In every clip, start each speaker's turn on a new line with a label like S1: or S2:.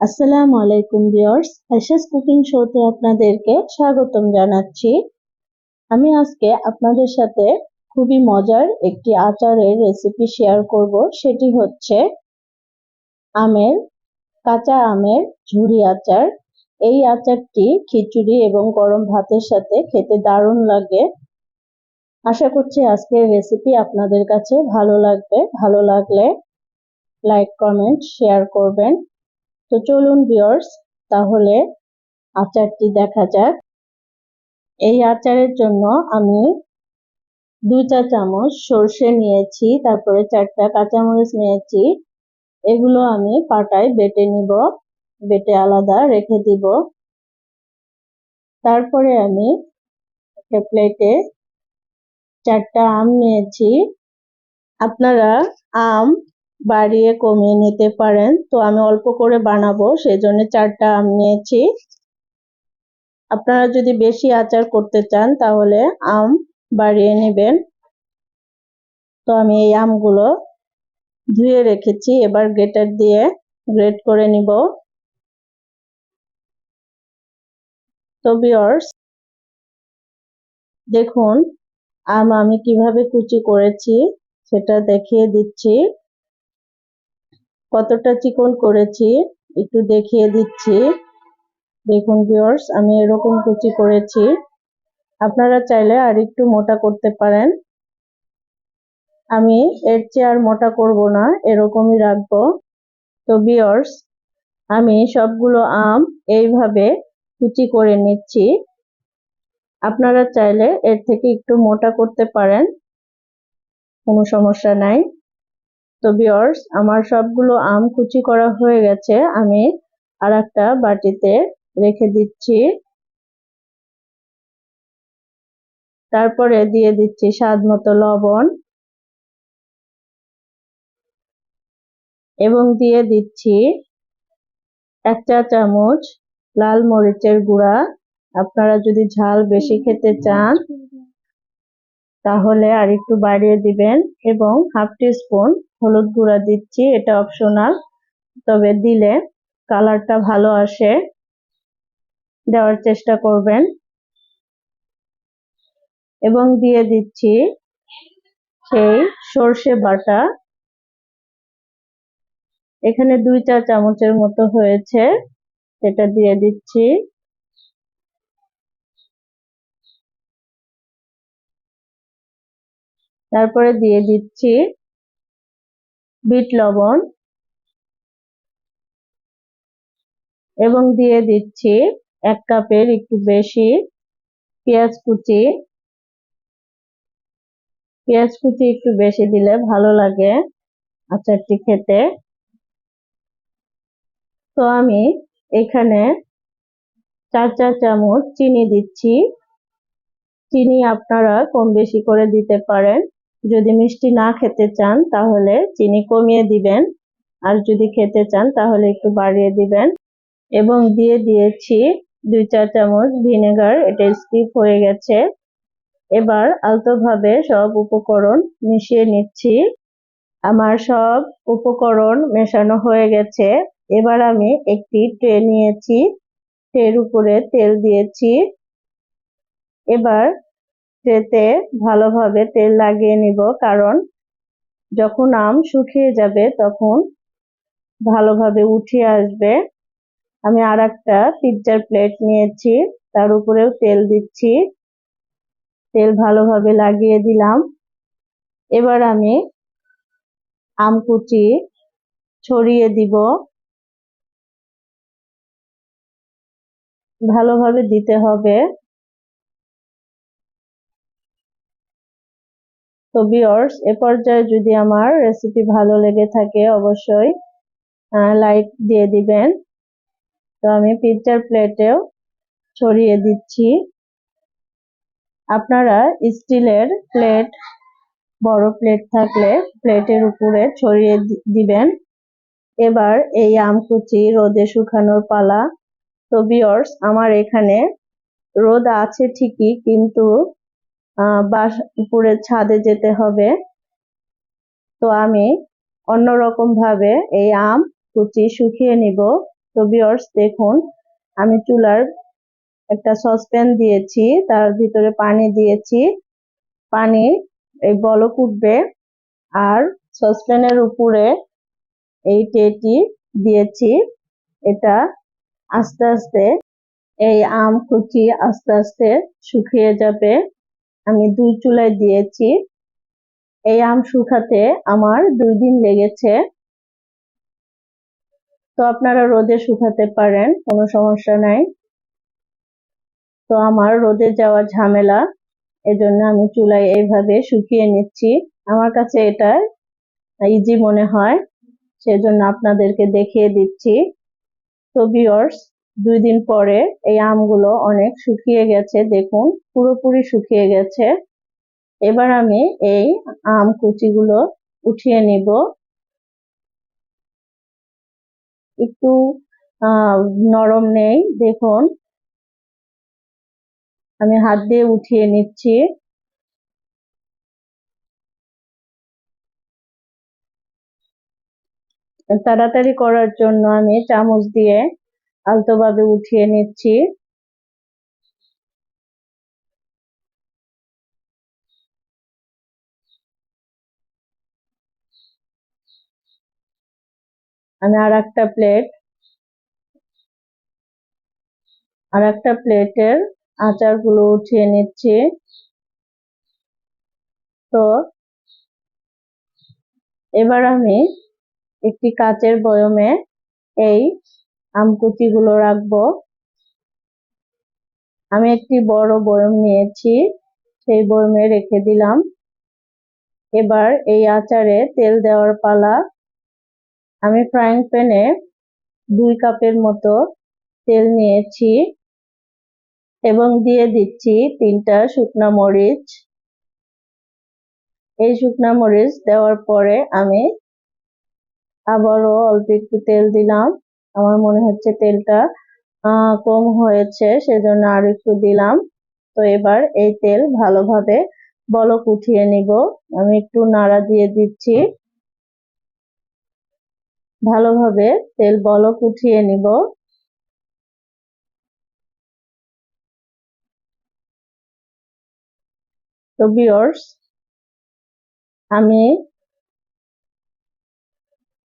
S1: আসসালামু আলাইকুম viewers, Ayesha's cooking শোতে আপনাদেরকে স্বাগতম জানাচ্ছি। আমি আজকে আপনাদের সাথে খুবই মজার একটি আচারের রেসিপি শেয়ার করব। সেটি হচ্ছে কাঁচা আমের ঝুরি আচার। এই আচারটি খিচুড়ি এবং গরম ভাতের সাথে খেতে দারুণ লাগে। আশা করছি আজকের রেসিপি আপনাদের কাছে ভালো লাগবে। ভালো লাগলে লাইক, কমেন্ট, শেয়ার করবেন। তো চলুন ভিউয়ার্স, তাহলে আচারটি দেখা যাক। এই আচারের জন্য আমি 2 চা চামচ সরষে নিয়েছি, তারপরে 4টা কাঁচামরিচ নিয়েছি। এগুলো আমি পাটায় বেটে নিব, বেটে আলাদা রেখে দিব। তারপরে আমি একটা প্লেটে 4টা আম নিয়েছি। আপনারা আম বাড়িয়ে কমিয়ে নিতে পারেন, তো আমি অল্প করে বানাবো সেজন্য 4টা আম নিয়েছি। আপনারা যদি বেশি আচার করতে চান তাহলে আম বাড়িয়ে নেবেন। তো আমি এই আমগুলো ধুয়ে রেখেছি, এবার গ্রেটার দিয়ে গ্রেট করে নিব। তো ভিউয়ার্স, দেখুন আম আমি কিভাবে কুচি করেছি সেটা দেখিয়ে দিচ্ছি। কতটা চিকন করেছি একটু দেখিয়ে দিচ্ছি। দেখুন ভিউয়ার্স, আমি এরকম কুচি করেছি। আপনারা চাইলে আর একটু মোটা করতে পারেন। আমি এর চেয়ে আর মোটা করব না, এরকমই রাখবো। তো ভিউয়ার্স, আমি সবগুলো আম এইভাবে কুচি করে নিচ্ছি। আপনারা চাইলে এর থেকে একটু মোটা করতে পারেন, কোনো সমস্যা নাই। তো ভিউয়ার্স, আমার সবগুলো আম কুচি করা হয়ে গেছে। আমি আরেকটা বাটিতে রেখে দিচ্ছি। তারপরে দিয়ে দিচ্ছি স্বাদ মতো লবণ এবং দিয়ে দিচ্ছি 1 চা চামচ লাল মরিচের গুঁড়া। আপনারা যদি ঝাল বেশি খেতে চান তাহলে আর একটু বাড়িয়ে দিবেন, এবং হাফ টি স্পুন হলুদ গুঁড়া দিচ্ছি। এটা অপশনাল, তবে দিলে কালারটা ভালো আসে, দেওয়ার চেষ্টা করবেন। এবং দিয়ে দিচ্ছি সেই সর্ষে বাটা। এখানে 2 চা চামচের মতো হয়েছে, সেটা দিয়ে দিচ্ছি। তারপরে দিয়ে দিচ্ছি বিট লবণ এবং দিয়ে দিচ্ছি 1 কাপের একটু বেশি পেঁয়াজ কুচি। পেঁয়াজ কুচি একটু বেশি দিলে ভালো লাগে আচারটি খেতে। তো আমি এখানে 4 চা চামচ চিনি দিচ্ছি। চিনি আপনারা কম বেশি করে দিতে পারেন। যদি মিষ্টি না খেতে চান তাহলে চিনি কমিয়ে দিবেন, আর যদি খেতে চান তাহলে একটু বাড়িয়ে দিবেন। এবং দিয়ে দিয়েছি 2 চা চামচ ভিনেগার, এটা স্কিপ হয়ে গেছে। এবার আলতোভাবে সব উপকরণ মিশিয়ে নিচ্ছি। আমার সব উপকরণ মেশানো হয়ে গেছে। এবার আমি একটি ট্রে নিয়েছি, ট্রের উপরে তেল দিয়েছি। এবার ট্রেতে ভালোভাবে তেল লাগিয়ে নিব, কারণ যখন আম শুকিয়ে যাবে তখন ভালোভাবে উঠে আসবে। আমি আরেকটা পিৎজার প্লেট নিয়েছি, তার উপরেও তেল দিচ্ছি। তেল ভালোভাবে লাগিয়ে দিলাম। এবার আমি আম কুচি ছড়িয়ে দিব। ভালোভাবে দিতে হবে। তো ভিউয়ার্স, এ পর্যায়ে যদি আমার রেসিপি ভালো লেগে থাকে অবশ্যই লাইক দিয়ে দিবেন। তো আমি পিৎজার প্লেটেও ছড়িয়ে দিচ্ছি। আপনারা স্টিলের প্লেট, বড় প্লেট থাকলে প্লেটের উপরে ছড়িয়ে দিবেন। এবার এই আম কুচি রোদে শুকানোর পালা। তো ভিউয়ার্স, আমার এখানে রোদ আছে ঠিকই, কিন্তু উপরে ছাদে যেতে হবে। তো আমি অন্যরকম ভাবে এই আম কুচি শুকিয়ে নিব। তো ভিউয়ার্স দেখুন, আমি চুলার একটা সসপ্যান দিয়েছি, তার ভিতরে পানি দিয়েছি, পানি এই বলক উঠবে, আর সসপ্যানের উপরে এই ট্রেটি দিয়েছি। এটা আস্তে আস্তে এই আম কুচি আস্তে আস্তে শুকিয়ে যাবে। আমি 2 চুলায় দিয়েছি। এই আম শুকাতে আমার 2 দিন লেগেছে। তো আপনারা রোদে শুকাতে পারেন, কোনো সমস্যা নাই। তো আমার রোদে যাওয়ার ঝামেলা, এজন্য আমি চুলায় এইভাবে শুকিয়ে নিচ্ছি। আমার কাছে এটা ইজি মনে হয়, সেজন্য আপনাদেরকে দেখিয়ে দিচ্ছি। তো ভিউয়ার্স, 2 দিন পরে এই আমগুলো অনেক শুকিয়ে গেছে, দেখুন পুরোপুরি শুকিয়ে গেছে। এবার আমি এই আম কুচিগুলো উঠিয়ে নিব। একটু নরম নেই, দেখুন আমি হাত দিয়ে উঠিয়ে নিচ্ছি। তাড়াতাড়ি করার জন্য আমি চামচ দিয়ে আলতোভাবে উঠিয়ে নিচ্ছি। আমি আর একটা প্লেটের আচারগুলো উঠিয়ে নিচ্ছি। তো এবার আমি একটি কাচের বয়মে এই আমকুচিগুলো রাখবো। আমি একটি বড় বয়ম নিয়েছি, সেই বয়মে রেখে দিলাম। এবার এই আচারে তেল দেওয়ার পালা। আমি ফ্রাইং প্যানে 2 কাপের মতো তেল নিয়েছি এবং দিয়ে দিচ্ছি 3টা শুকনা মরিচ। এই শুকনা মরিচ দেওয়ার পরে আমি আবারও অল্প একটু তেল দিলাম। আমার মনে হচ্ছে তেলটা কম হয়েছে, সেজন্য আর একটু দিলাম। তো এবার এই তেল ভালোভাবে বলক উঠিয়ে নিব। আমি একটু নাড়া দিয়ে দিচ্ছি, ভালোভাবে তেল বলক উঠিয়ে নিব। তো ভিউয়ার্স, আমি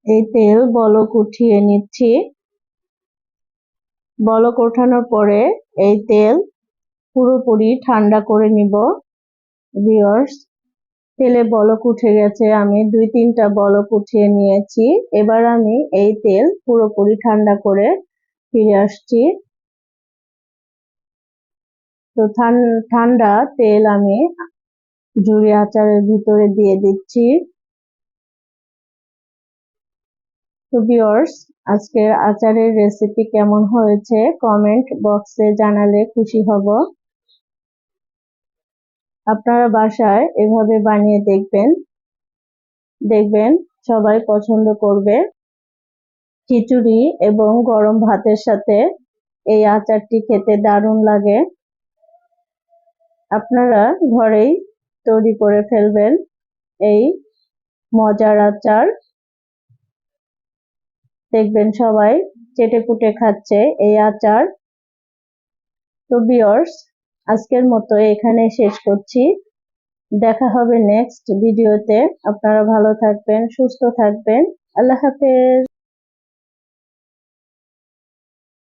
S1: এই তেল বলক উঠিয়ে নিচ্ছি। বলক ওঠানোর পরে এই তেল পুরোপুরি ঠান্ডা করে নিব। ভিউয়ার্স, তেলে বলক উঠে গেছে, আমি 2-3টা বলক উঠিয়ে নিয়েছি। এবার আমি এই তেল পুরোপুরি ঠান্ডা করে ফিরে আসছি। তো ঠান্ডা তেল আমি ঝুরি আচারের ভিতরে দিয়ে দিচ্ছি। তো ভিউয়ার্স, আজকের আচারের রেসিপি কেমন হয়েছে কমেন্ট বক্সে জানালে খুশি হব। আপনারা বাসায় এভাবে বানিয়ে দেখবেন সবাই পছন্দ করবে। খিচুড়ি এবং গরম ভাতের সাথে এই আচারটি খেতে দারুণ লাগে। আপনারা ঘরেই তৈরি করে ফেলবেন এই মজার আচার। দেখবেন সবাই চেটেপুটে খাচ্ছে এই আচার। তো ভিউয়ার্স, আজকের মতো এখানে শেষ করছি। দেখা হবে নেক্সট ভিডিওতে। আপনারা ভালো থাকবেন, সুস্থ থাকবেন। আল্লাহ হাফেজ।